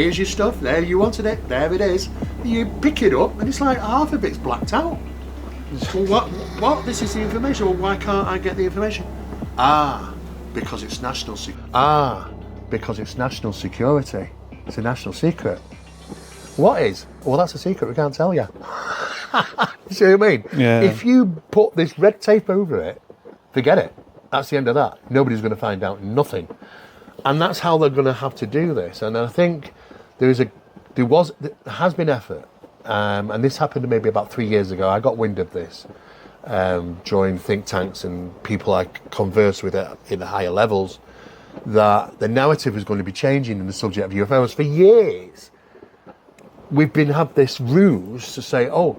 Here's your stuff, there you wanted it, there it is. You pick it up and it's like half of it's blacked out. Well, what? This is the information. Well, why can't I get the information? Because it's national security. Because it's national security. It's a national secret. What is? Well, that's a secret, we can't tell you. You see what I mean? Yeah. If you put this red tape over it, forget it. That's the end of that. Nobody's going to find out nothing. And that's how they're going to have to do this. And I think there has been effort, and this happened maybe about 3 years ago. I got wind of this, joined think tanks and people I converse with in the higher levels, that the narrative is going to be changing in the subject of UFOs. For years, we've had this ruse to say, oh,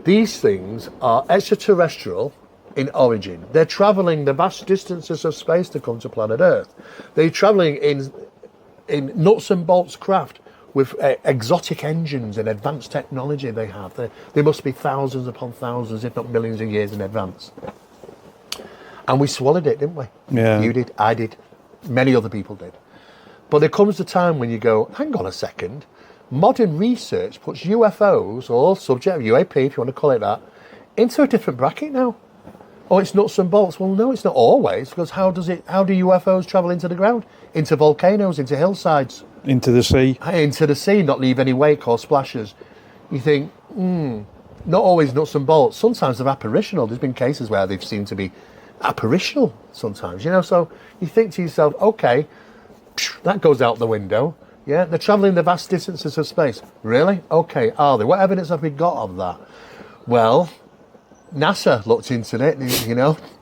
these things are extraterrestrial in origin. They're travelling the vast distances of space to come to planet Earth. They're travelling in nuts and bolts craft with exotic engines and advanced technology they have. They must be thousands upon thousands, if not millions of years in advance. And we swallowed it, didn't we? Yeah. You did, I did, many other people did. But there comes a time when you go, hang on a second, modern research puts UFOs, or subject of UAP, if you want to call it that, into a different bracket now. Oh, it's nuts and bolts. Well, no, it's not always, because how do UFOs travel into the ground? Into volcanoes, into hillsides. Into the sea. Into the sea, not leave any wake or splashes. You think, not always nuts and bolts. Sometimes they're apparitional. There's been cases where they've seemed to be apparitional sometimes, so you think to yourself, okay, that goes out the window. Yeah, they're travelling the vast distances of space. Really? Okay, are they? What evidence have we got of that? Well, NASA looked into it,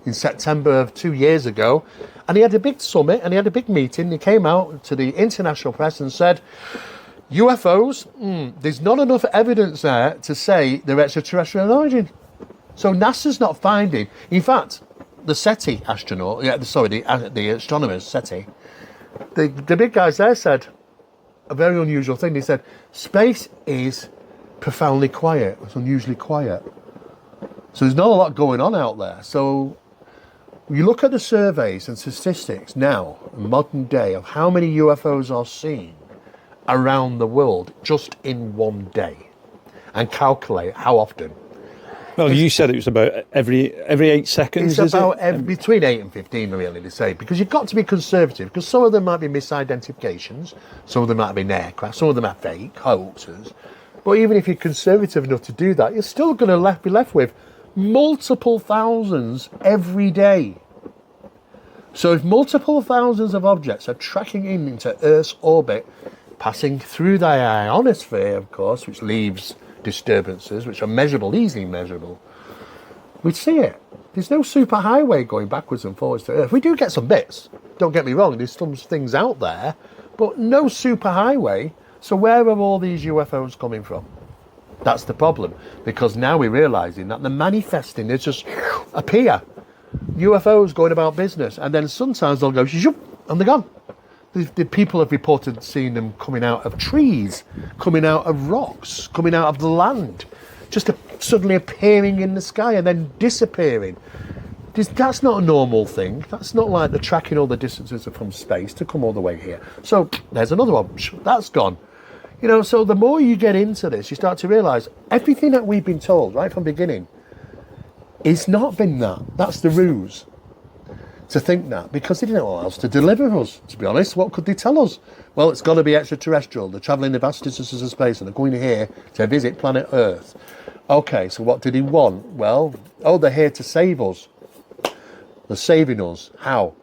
in September of 2 years ago, and he had a big summit and he had a big meeting. He came out to the international press and said, UFOs, there's not enough evidence there to say they're extraterrestrial in origin. So NASA's not finding. In fact, the SETI astronaut, the astronomers, SETI, the big guys there said a very unusual thing. They said, space is profoundly quiet. It's unusually quiet. So there's not a lot going on out there. So you look at the surveys and statistics now, modern day, of how many UFOs are seen around the world just in one day, and calculate how often. Well, you said it was about every 8 seconds, it's about between 8 and 15, really, to say, because you've got to be conservative, because some of them might be misidentifications, some of them might be aircraft, some of them are fake, hoaxes. But even if you're conservative enough to do that, you're still going to be left with multiple thousands every day. So if multiple thousands of objects are tracking into Earth's orbit, passing through the ionosphere, of course, which leaves disturbances which are measurable, easily measurable, we'd see it. There's no superhighway going backwards and forwards to Earth. We do get some bits, don't get me wrong, there's some things out there, but no superhighway. So where are all these UFOs coming from? That's the problem, because now we're realising that they're manifesting, they just appear. UFOs going about business, and then sometimes they'll go zoop, and they're gone. The people have reported seeing them coming out of trees, coming out of rocks, coming out of the land, just suddenly appearing in the sky and then disappearing. That's not a normal thing. That's not like they're tracking all the distances from space to come all the way here. So there's another one. That's gone. So the more you get into this, you start to realise everything that we've been told right from the beginning, it's not been that. That's the ruse. To think that, because they didn't know what else to deliver us, to be honest. What could they tell us? Well, it's got to be extraterrestrial. They're travelling the vast distances of space and they're going here to visit planet Earth. Okay, so what did he want? Well, they're here to save us. They're saving us. How?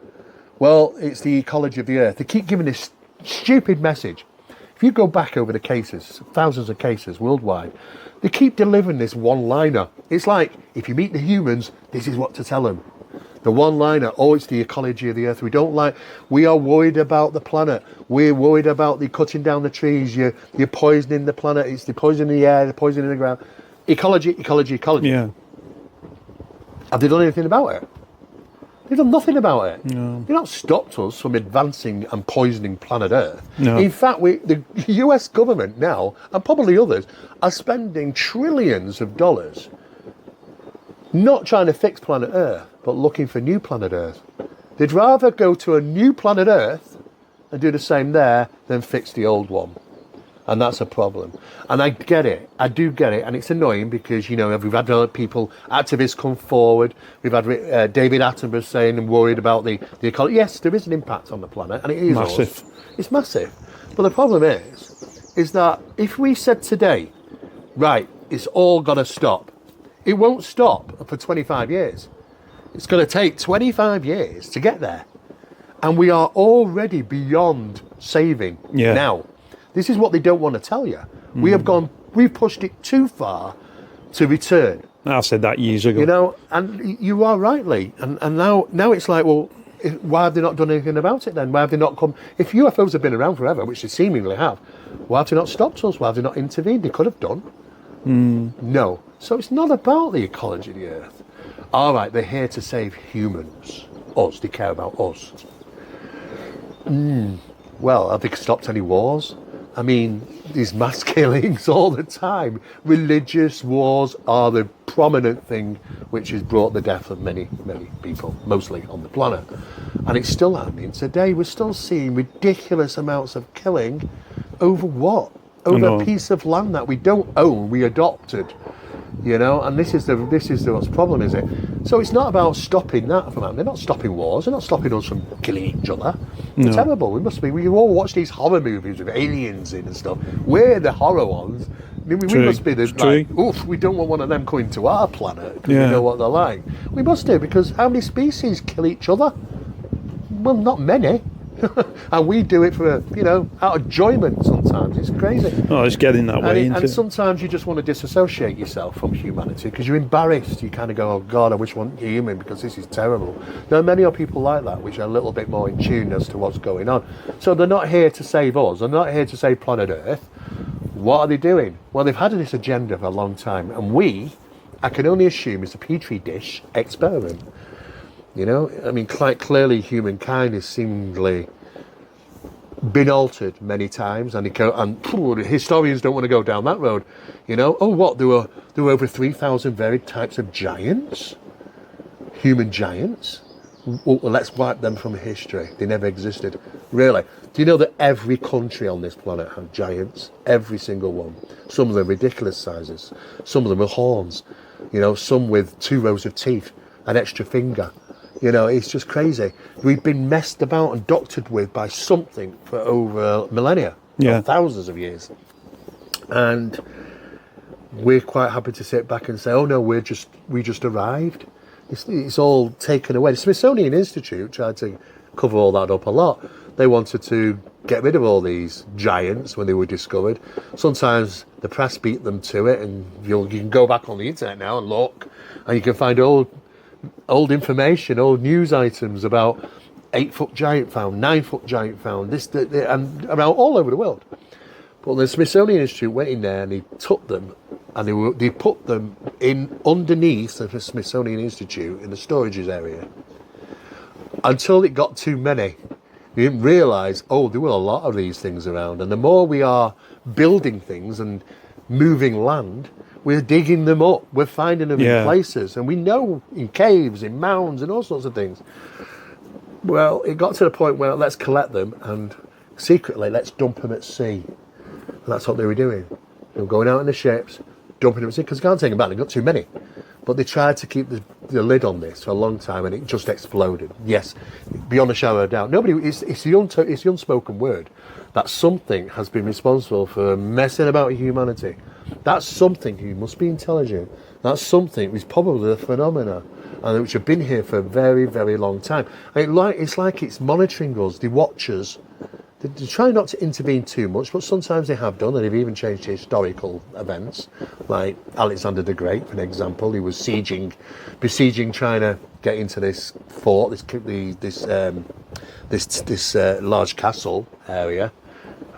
Well, it's the ecology of the Earth. They keep giving this stupid message. If you go back over the cases, thousands of cases worldwide, they keep delivering this one-liner. It's like, if you meet the humans, this is what to tell them. The one-liner, it's the ecology of the Earth. We are worried about the planet. We're worried about the cutting down the trees. You're poisoning the planet. It's the poisoning the air, the poisoning the ground. Ecology, ecology, ecology. Yeah. Have they done anything about it? They've done nothing about it. No. They've not stopped us from advancing and poisoning planet Earth. No. In fact, the US government now, and probably others, are spending trillions of dollars not trying to fix planet Earth, but looking for new planet Earth. They'd rather go to a new planet Earth and do the same there than fix the old one. And that's a problem. And I get it. I do get it. And it's annoying because, you know, we've had people, activists come forward. We've had David Attenborough saying and worried about the ecology. Yes, there is an impact on the planet. And it is Massive. It's massive. But the problem is that if we said today, right, it's all got to stop, it won't stop for 25 years. It's going to take 25 years to get there. And we are already beyond saving now. This is what they don't want to tell you. We've pushed it too far to return. I said that years ago. You know, and you are right, Lee. And now it's like, well, why have they not done anything about it then? Why have they not come? If UFOs have been around forever, which they seemingly have, why have they not stopped us? Why have they not intervened? They could have done. No. So it's not about the ecology of the Earth. All right, they're here to save humans. Us. They care about us. Well, have they stopped any wars? I mean, these mass killings all the time. Religious wars are the prominent thing which has brought the death of many, many people, mostly on the planet. And it's still happening today. We're still seeing ridiculous amounts of killing over what? Over a piece of land that we don't own, we adopted. You know, and this is what's problem, is it? So it's not about stopping that from happening. They're not stopping wars. They're not stopping us from killing each other. They're terrible. We all watch these horror movies with aliens in and stuff. We're the horror ones. I mean, we must be the like, oof, we don't want one of them coming to our planet because we know what they're like. We must do, because how many species kill each other? Well, not many. And we do it for, you know, out of enjoyment sometimes. It's crazy. Oh, it's getting that way. And sometimes you just want to disassociate yourself from humanity because you're embarrassed. You kind of go, oh God, I wish I wasn't human because this is terrible. There are many other people like that which are a little bit more in tune as to what's going on. So they're not here to save us. They're not here to save planet Earth. What are they doing? Well, they've had this agenda for a long time. And I can only assume, it's a petri dish experiment. You know, I mean, quite clearly humankind has seemingly been altered many times, and historians don't want to go down that road. You know, there were over 3,000 varied types of giants, human giants. Well, let's wipe them from history. They never existed. Really? Do you know that every country on this planet has giants? Every single one. Some of them ridiculous sizes. Some of them with horns. You know, some with 2 rows of teeth, an extra finger. You know, it's just crazy. We've been messed about and doctored with by something for over millennia, thousands of years. And we're quite happy to sit back and say, oh no, we just arrived. It's all taken away. The Smithsonian Institute tried to cover all that up a lot. They wanted to get rid of all these giants when they were discovered. Sometimes the press beat them to it, and you can go back on the internet now and look, and you can find old information, old news items about 8-foot giant found, 9-foot giant found, and around all over the world. But the Smithsonian Institute went in there and they took them and they put them in underneath the Smithsonian Institute in the storages area until it got too many. We didn't realise, there were a lot of these things around, and the more we are building things and moving land, we're digging them up, we're finding them in places, and we know in caves, in mounds, and all sorts of things. Well, it got to the point where let's collect them and secretly let's dump them at sea. And that's what they were doing. They were going out in the ships, dumping them at sea, because they can't take them back, they've got too many. But they tried to keep the lid on this for a long time, and it just exploded. Yes, beyond a shadow of doubt. It's the unspoken word that something has been responsible for messing about with humanity. That's something who must be intelligent. That's something which is probably a phenomena, and which have been here for a very, very long time. And it's like it's monitoring us. They watch us. They try not to intervene too much, but sometimes they have done, and they've even changed historical events, like Alexander the Great, for an example. He was besieging, trying to get into this fort, this large castle area,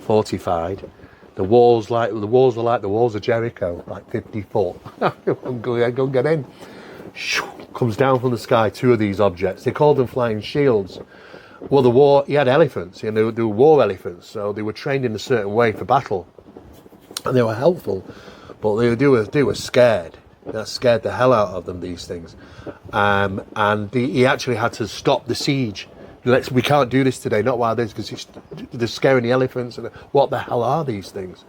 fortified. The walls were like the walls of Jericho, like 50 foot. Go get in. Comes down from the sky 2 of these objects. They called them flying shields. Well, he had elephants, they were war elephants, so they were trained in a certain way for battle, and they were helpful, but they were scared. That scared the hell out of them, these things, and he actually had to stop the siege We can't do this today, not while this, because they're scaring the elephants. And what the hell are these things?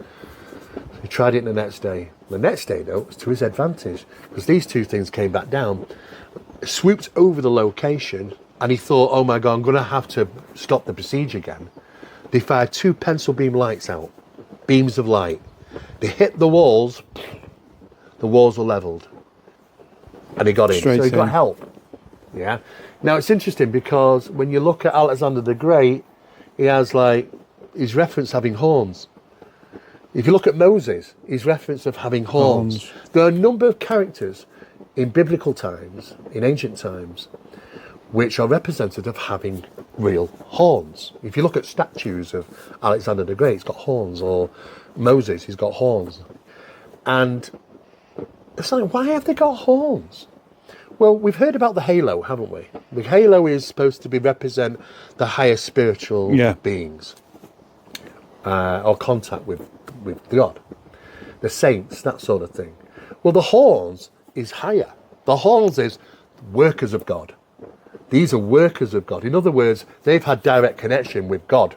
He tried it the next day. The next day, though, was to his advantage, because these two things came back down, swooped over the location, and he thought, oh my God, I'm going to have to stop the besiege again. They fired 2 pencil beam lights out, beams of light. They hit the walls were leveled. And he got in. Straight so he got in. help. Yeah. Now it's interesting because when you look at Alexander the Great, he has his reference having horns. If you look at Moses, his reference of having horns. There are a number of characters in biblical times, in ancient times, which are representative of having real horns. If you look at statues of Alexander the Great, he's got horns, or Moses, he's got horns. And it's like, why have they got horns? Well, we've heard about the halo, haven't we? The halo is supposed to represent the higher spiritual beings, or contact with God, the saints, that sort of thing. Well, the horns is higher. The horns is workers of God. These are workers of God. In other words, they've had direct connection with God.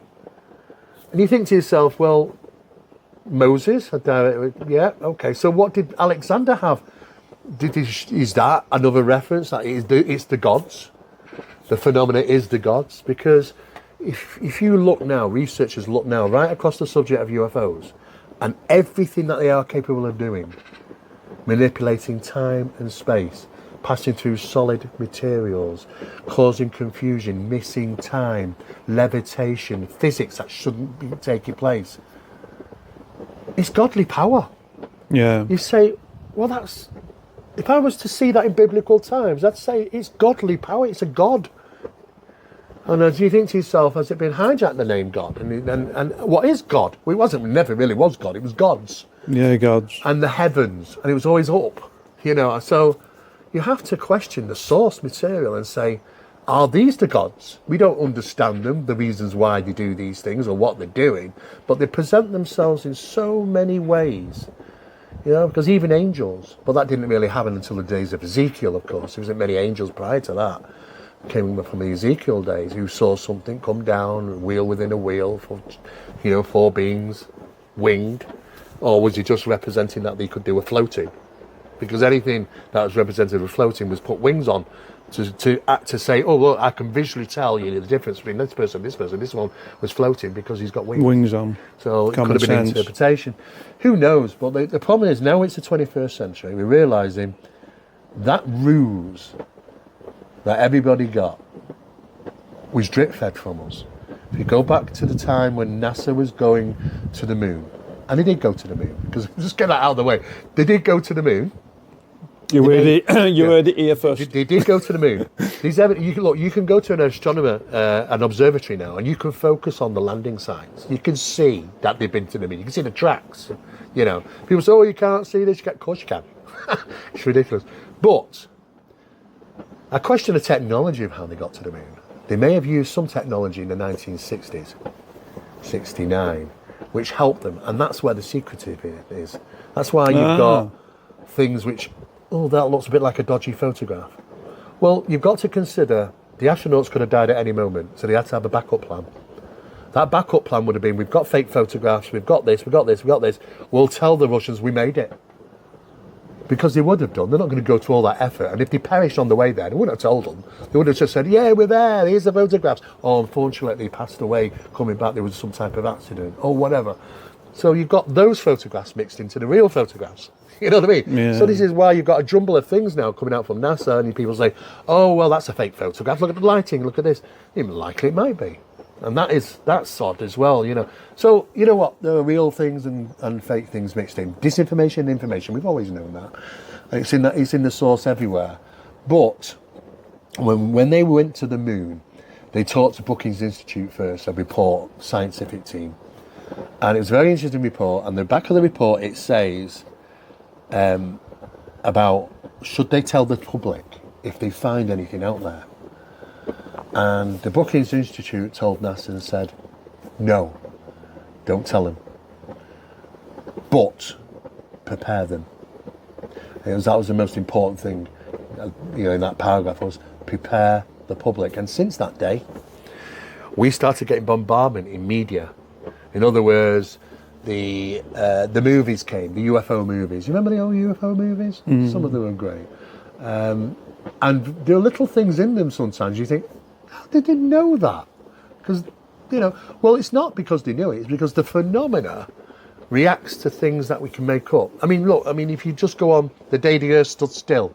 And you think to yourself, well, Moses had direct, yeah, okay. So what did Alexander have? Is that another reference? That it's the gods. The phenomena is the gods. Because if you look now, researchers look now right across the subject of UFOs, and everything that they are capable of doing, manipulating time and space, passing through solid materials, causing confusion, missing time, levitation, physics that shouldn't be taking place. It's godly power. Yeah. You say, well, that's... If I was to see that in biblical times, I'd say it's godly power. It's a god. And as you think to yourself, has it been hijacked, the name God? And what is God? Well, it never really was God. It was gods. Yeah, gods. And the heavens. And it was always up. So you have to question the source material and say, are these the gods? We don't understand them, the reasons why they do these things or what they're doing, but they present themselves in so many ways. Because even angels, but that didn't really happen until the days of Ezekiel, of course. There wasn't many angels prior to that. Came from the Ezekiel days, who saw something come down, a wheel within a wheel, for 4 beings, winged. Or was he just representing that they could do a floating? Because anything that was represented with floating was put wings on to say, oh, look, I can visually tell you the difference between this person. This one was floating because he's got wings. Wings on. So it Common could have been sense. interpretation. Who knows? But the problem is now it's the 21st century. We're realising that ruse that everybody got was drip fed from us. If you go back to the time when NASA was going to the moon, and they did go to the moon, because just get that out of the way, they did go to the moon. You heard it here first. They did go to the moon. You can go to an astronomer, an observatory now, and you can focus on the landing sites. You can see that they've been to the moon. You can see the tracks. People say, "Oh, you can't see this." Of course you can. It's ridiculous. But I question the technology of how they got to the moon. They may have used some technology in the 1960s, 69, which helped them, and that's where the secretive is. That's why you've got things which. Oh, that looks a bit like a dodgy photograph. Well, you've got to consider the astronauts could have died at any moment, so they had to have a backup plan. That backup plan would have been, we've got fake photographs, we've got this. We'll tell the Russians we made it. Because they would have done. They're not going to go to all that effort. And if they perished on the way there, they wouldn't have told them. They would have just said, yeah, we're there, here's the photographs. Oh, unfortunately, they passed away coming back, there was some type of accident, or whatever. So you've got those photographs mixed into the real photographs. You know what I mean? Yeah. So this is why you've got a jumble of things now coming out from NASA, and people say, oh, well, that's a fake photograph. Look at the lighting, look at this. Even likely it might be. And that's odd as well, So, you know what? There are real things and fake things mixed in. Disinformation and information, we've always known that. It's in the source everywhere. But when they went to the moon, they talked to Brookings Institute first, a report, scientific team. And it was a very interesting report. And the back of the report, it says about should they tell the public if they find anything out there. And the Brookings Institute told NASA and said, no, don't tell them. But prepare them. That was the most important thing, in that paragraph was prepare the public. And since that day, we started getting bombardment in media. In other words, the movies came, the UFO movies. You remember the old UFO movies? Some of them were great. And there are little things in them sometimes you think, how did they know that? Because, well, it's not because they knew it, it's because the phenomena reacts to things that we can make up. I mean, look, if you just go on the day the Earth stood still,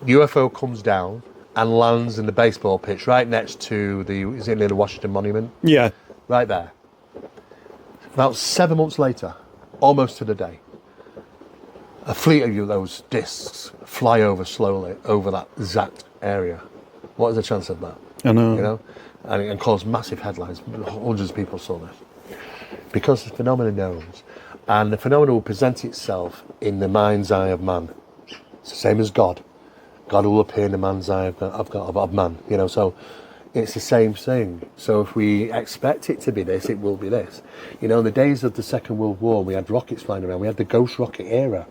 UFO comes down and lands in the baseball pitch right next to is it near the Washington Monument? Yeah. Right there. About 7 months later, almost to the day, a fleet of those discs fly over slowly over that exact area. What is the chance of that? I know. And cause massive headlines. Hundreds of people saw this. Because the phenomenon knows. And the phenomenon will present itself in the mind's eye of man. It's the same as God. God will appear in the man's eye of man. So it's the same thing. So if we expect it to be this, it will be this. In the days of the Second World War, we had rockets flying around. We had the ghost rocket era.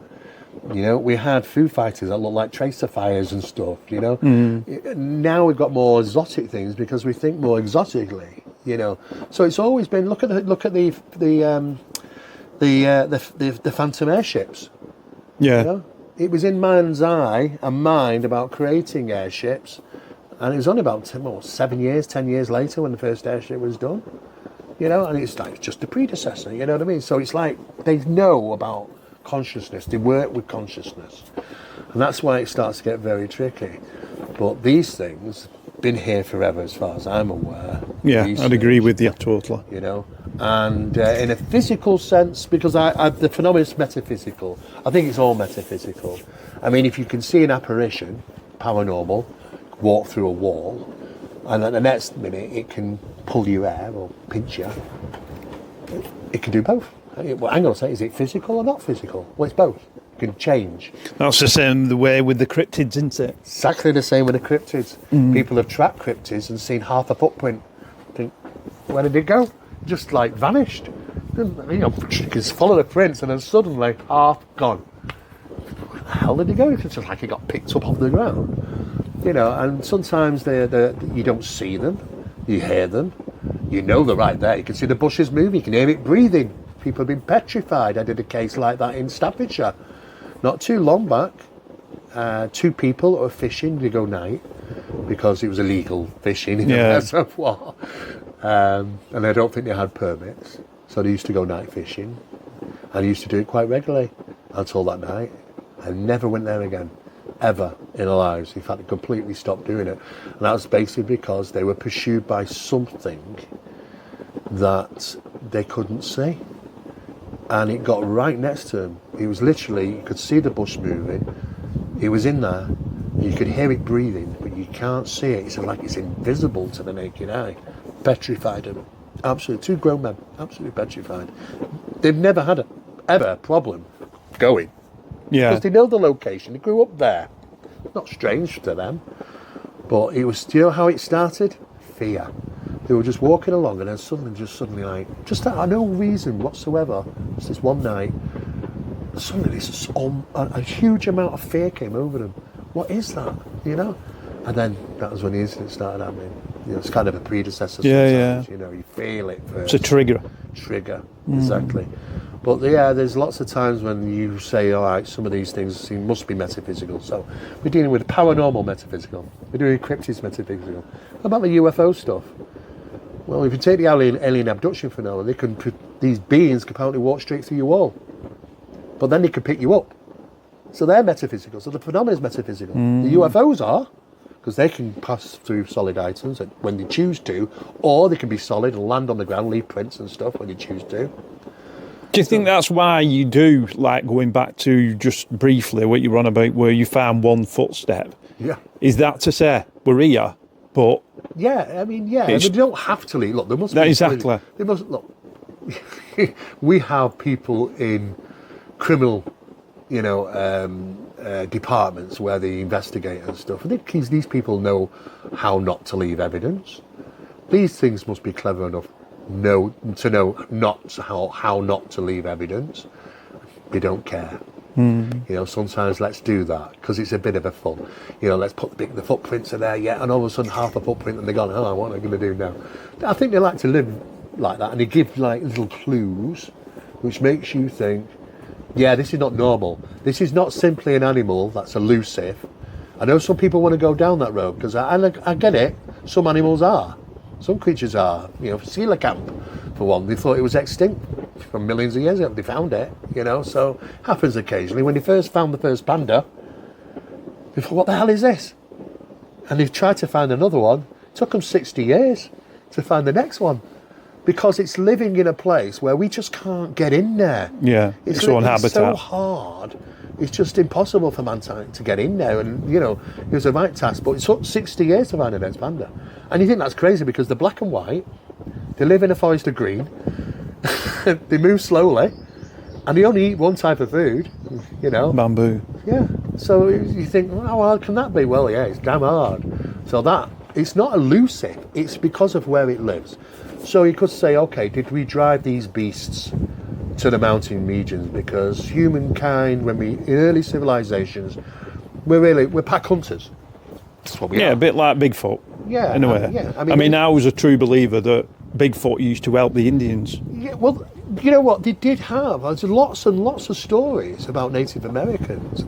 We had Foo Fighters that looked like tracer fires and stuff. Now we've got more exotic things because we think more exotically. So it's always been look at the Phantom airships. Yeah. It was in man's eye and mind about creating airships, and it was only about 10 years later when the first airship was done. And it's like just the predecessor. You know what I mean? So it's like they know about consciousness. They work with consciousness, and that's why it starts to get very tricky. But these things been here forever, as far as I'm aware. Yeah, I'd agree with you totally. And in a physical sense, because the phenomenon is metaphysical. I think it's all metaphysical. If you can see an apparition, paranormal, walk through a wall, and at the next minute it can pull your hair or pinch you, it can do both. Well, hang on a second, is it physical or not physical? Well, it's both. It can change. That's the same the way with the cryptids, isn't it? Exactly the same with the cryptids. People have tracked cryptids and seen half a footprint. Think, where did it go? Just like vanished. You can follow the prints and then suddenly half gone. Where the hell did it go? It's just like it got picked up off the ground. And sometimes you don't see them, you hear them, they're right there. You can see the bushes moving, you can hear it breathing. People have been petrified. I did a case like that in Staffordshire not too long back. 2 people that were fishing to go night because it was illegal fishing in the reservoir, and I don't think they had permits, so they used to go night fishing, and they used to do it quite regularly until that night, and never went there again, ever in their lives. In fact, they completely stopped doing it, and that was basically because they were pursued by something that they couldn't see. And it got right next to him. It was literally, you could see the bush moving. He was in there. You could hear it breathing, but you can't see it. It's like it's invisible to the naked eye. Petrified him. Absolutely. 2 grown men. Absolutely petrified. They've never had a problem going. Yeah. Because they know the location. They grew up there. Not strange to them. But it was, how it started? Fear. They were just walking along, and then suddenly, like, just out of no reason whatsoever, just this one night, suddenly a huge amount of fear came over them. What is that? And then that was when the incident started happening. It's kind of a predecessor. Yeah. You feel it first. It's a trigger. Exactly. But there's lots of times when you say, all right, some of these things must be metaphysical. So we're dealing with paranormal metaphysical. We're doing cryptids metaphysical. What about the UFO stuff? Well, if you take the alien abduction phenomenon, these beings can apparently walk straight through your wall. But then they can pick you up. So they're metaphysical. So the phenomenon is metaphysical. The UFOs are, because they can pass through solid items when they choose to, or they can be solid and land on the ground, leave prints and stuff when they choose to. Do you think that's why you do, like going back to just briefly what you were on about, where you found one footstep? Yeah. Is that to say, we're here, but... Yeah, they don't have to leave. Look, there must be... Exactly. Look, we have people in criminal, departments where they investigate and stuff. I think these people know how not to leave evidence. These things must be clever enough to know how not to leave evidence. They don't care. Sometimes let's do that because it's a bit of a fun. Let's put the footprints are there, and all of a sudden half the footprint and they're gone, oh, what am I going to do now? I think they like to live like that, and they give like little clues which makes you think, yeah, this is not normal. This is not simply an animal that's elusive. I know some people want to go down that road because I get it. Some animals are. Some creatures are. Coelacanth, for one, they thought it was extinct from millions of years ago. They found it, so happens occasionally. When they first found the first panda, they thought, what the hell is this? And they've tried to find another one. It took them 60 years to find the next one because it's living in a place where we just can't get in there. Yeah, it's uninhabited. It's so hard. It's just impossible for mankind to get in there. And, it was a right task, but it took 60 years to find the next panda. And you think that's crazy because they're black and white, they live in a forest of green, they move slowly, and they only eat one type of food, Bamboo. Yeah. So you think, how hard can that be? Well, yeah, it's damn hard. So it's not elusive, it's because of where it lives. So you could say, okay, did we drive these beasts to the mountain regions because humankind, in early civilizations, we're pack hunters. That's what we are. Yeah, a bit like Bigfoot. Yeah. In a way. I mean, I was a true believer that Bigfoot used to help the Indians. Yeah, well, you know what? They did have. There's lots and lots of stories about Native Americans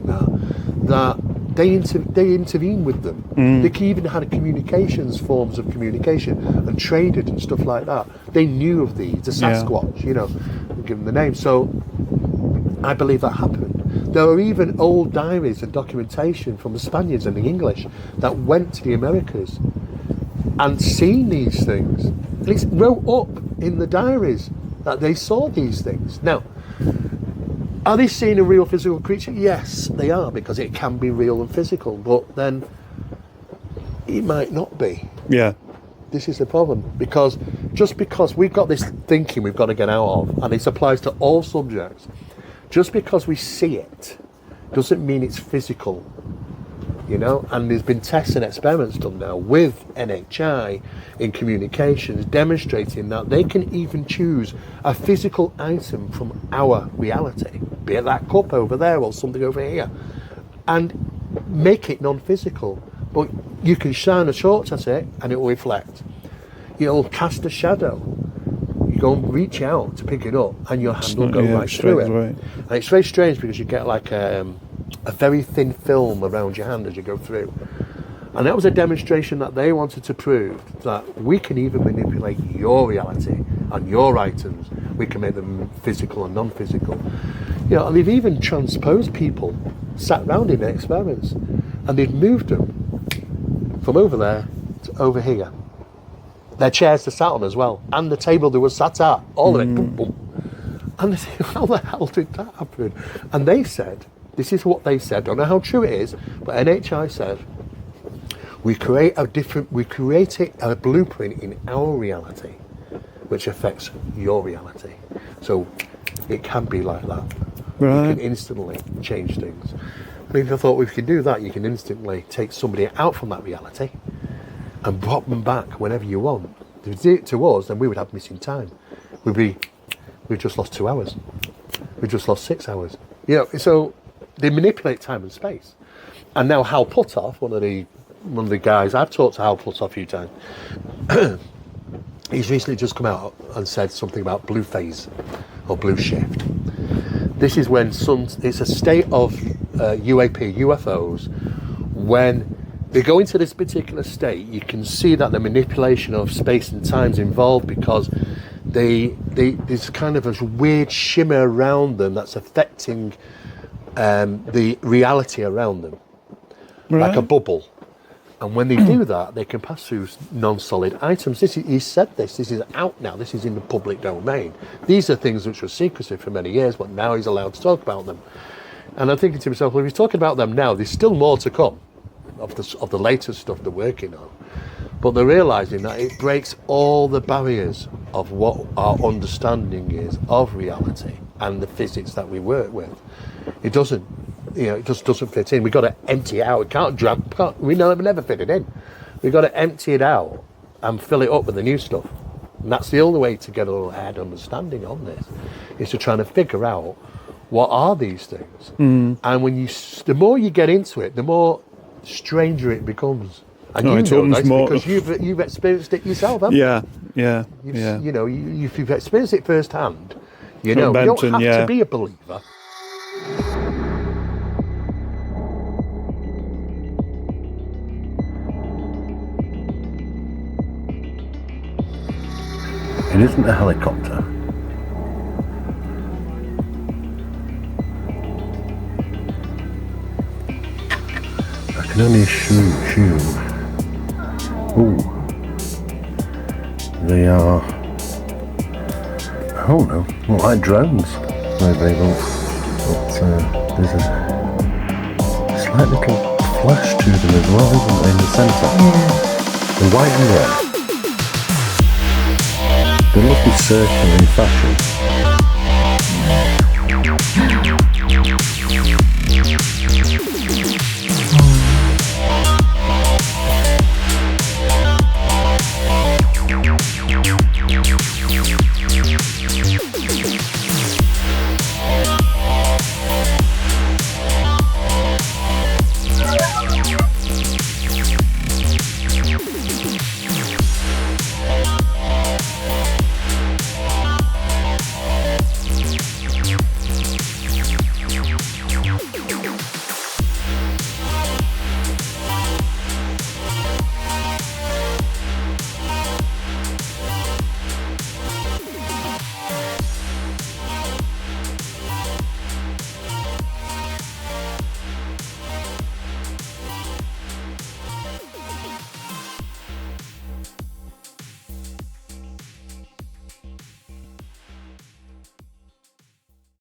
that they intervened with them. They even had forms of communication, and traded and stuff like that. They knew of these, the Sasquatch, give them the name. So I believe that happened. There are even old diaries and documentation from the Spaniards and the English that went to the Americas and seen these things. And it's wrote up in the diaries that they saw these things. Now, are they seeing a real physical creature? Yes, they are, because it can be real and physical, but then it might not be. Yeah. This is the problem, because just because we've got this thinking we've got to get out of, and this applies to all subjects, just because we see it doesn't mean it's physical, and there's been tests and experiments done now with NHI in communications demonstrating that they can even choose a physical item from our reality, be it that cup over there or something over here, and make it non-physical. But you can shine a torch at it and it will reflect. It'll cast a shadow. You go and reach out to pick it up and your hand will go right through it. Right. And it's very strange because you get like a very thin film around your hand as you go through. And that was a demonstration that they wanted to prove that we can even manipulate your reality and your items. We can make them physical and non-physical. And they've even transposed people, sat around in their experiments, and they've moved them from over there to over here. Their chairs to sat on as well, and the table they were sat at, all of it, boom, boom. And they said, how the hell did that happen? And they said, this is what they said, don't know how true it is, but NHI said, we create a blueprint in our reality, which affects your reality. So it can be like that. Right. You can instantly change things. I thought, if you can do that, you can instantly take somebody out from that reality and drop them back whenever you want. If you did it to us, then we would have missing time. We've just lost 2 hours. We've just lost 6 hours. So they manipulate time and space. And now Hal Puthoff, one of the guys, I've talked to Hal Puthoff a few times. He's recently just come out and said something about blue phase or blue shift. This is when it's a state of UFOs. When they go into this particular state, you can see that the manipulation of space and time is involved, because there's kind of a weird shimmer around them that's affecting the reality around them, like a bubble. And when they do that, they can pass through non-solid items. He said this is out now, this is in the public domain. These are things which were secretive for many years, but now he's allowed to talk about them. And I'm thinking to myself, well, if he's talking about them now, there's still more to come of the latest stuff they're working on. But they're realising that it breaks all the barriers of what our understanding is of reality and the physics that we work with. It doesn't. It just doesn't fit in. We've got to empty it out. We never fit it in. We've got to empty it out and fill it up with the new stuff. And that's the only way to get a little head understanding on this, is to try to figure out what are these things? And when the more you get into it, the more stranger it becomes. And No, you it know opens this more- because you've experienced it yourself, haven't you? Yeah. You know, if you've experienced it firsthand, you From know, Benton, you don't have yeah. to be a believer. It isn't a helicopter. I can only assume. Ooh. They are, I don't know, not like drones. Maybe not. But there's a slight little flash to them as well, isn't there, in the centre? The white and red. They look circular in fashion.